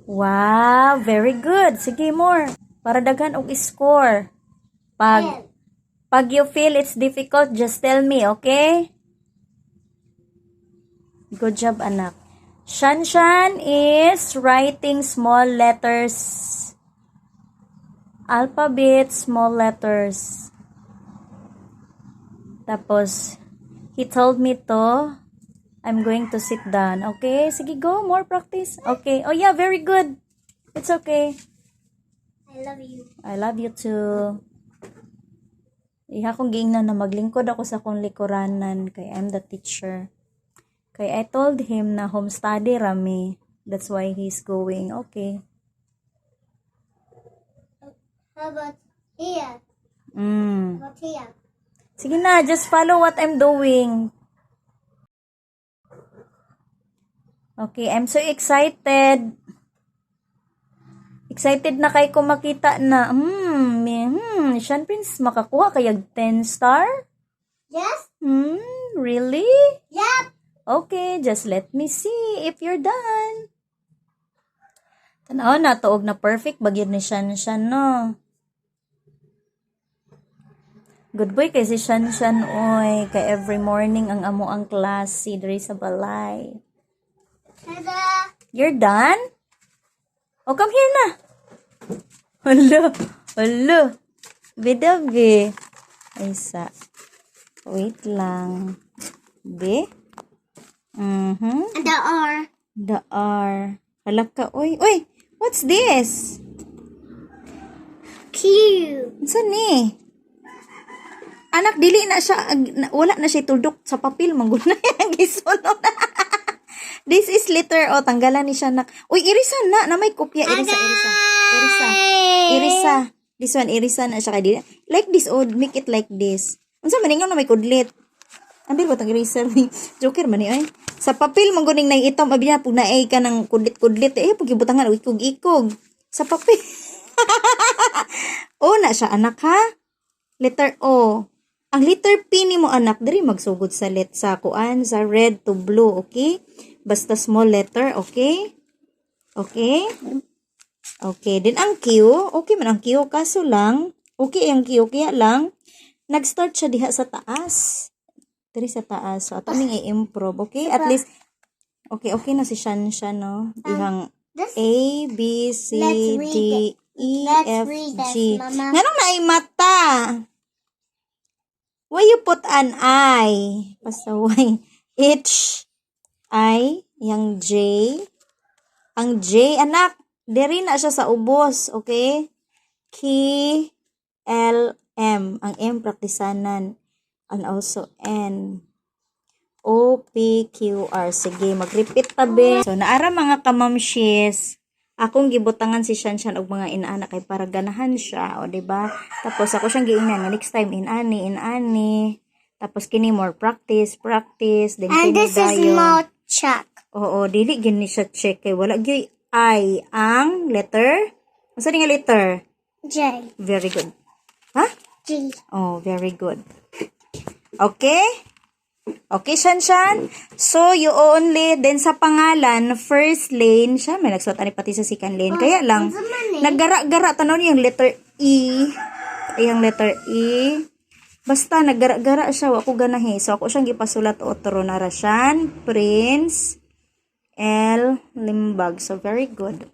Wow, very good. Sige, more. Para daghan og score. Pag you feel it's difficult, just tell me, okay? Good job, anak. Shanshan is writing small letters. Alphabet, small letters. Tapos, he told me to, I'm going to sit down. Okay? Sige, go. More practice. Okay. Oh, yeah. Very good. It's okay. I love you. I love you too. Iha kong giingnan na maglingkod ako sa kong likuranan kay I'm the teacher. Kay I told him na home study rami. That's why he's going. Okay. How about here? Mm. How about here? Sige na, just follow what I'm doing. Okay, I'm so excited. Excited na kay ko makita na, Sean Prince makakuha kayag 10 star? Yes? Really? Yep. Okay, just let me see if you're done. Tanaw na, tuog na perfect, bagyod ni Shanshan, no? Good boy kay si Shanshan, oy. Kay every morning ang amo ang klase diri sa balay. Tada! You're done? Oh, come here na. Hello. Bidabi. Isa. Wait lang. B. And the R. The R. Halak ka. Uy. What's this? Q. Saan ni? Anak, dili na siya. Wala na siya tuldok sa papel. Mangguna yan. Gisunod na. This is letter O. Tanggalan ni siya na. Uy, irisa na. Na may kopya. Irisa. This one, irisa na siya. Kaya like this. Oh, make it like this. Unsa maningaw na may kudlit. Ambil ba tang eraser ni? Joker man ni ay. Sa papel mangguning nang itom abi na pug naay ka ng kudlit-kudlit pag ibutangan ikog-ikog. Sa papel. O na siya anak ha. Letter O. Ang letter P ni mo anak diri magsugod sa sa kuan sa red to blue, okay? Basta small letter, okay? Okay? Okay, din ang Q. Okay man ang Q kaso lang. Okay ang Q kaya lang nag-start siya diha sa taas. Diri sa taas. So, ato ning i-improve. Okay? At least, okay na si Shanshan, no? Ihang A, B, C, D, E, F, G. Nganong na ay mata? Why you put an I? Pasaway. H, I, yang J. Ang J, anak, diri na siya sa ubos. Okay? K, L, M. Ang M, praktisanan. And also N. O, P, Q, R. Sige, mag-repeat tabi. So, naara mga kamamshis. Akong gibutangan si Shanshan og mga inaanak kay para ganahan siya. O, diba? Tapos, ako siyang giingnan. Next time, inani. Tapos, kini more practice. Then, And this is more check. Oo, dili gini siya check. Kay wala gyud I. Ang letter? Asa nga letter? J. Very good. Ha? G. Oh, very good. Okay? Okay, Shanshan? So, you only, then sa pangalan, first lane, siya, may nagsuot ani pati sa second lane. Kaya lang, naggara-gara, tanaw niyo yung letter E. Yung letter E. Basta, naggara-gara siya, ako ganahe. So, ako siyang gipasulat otro na Rashan, Prince, L, Limbag. So, very good.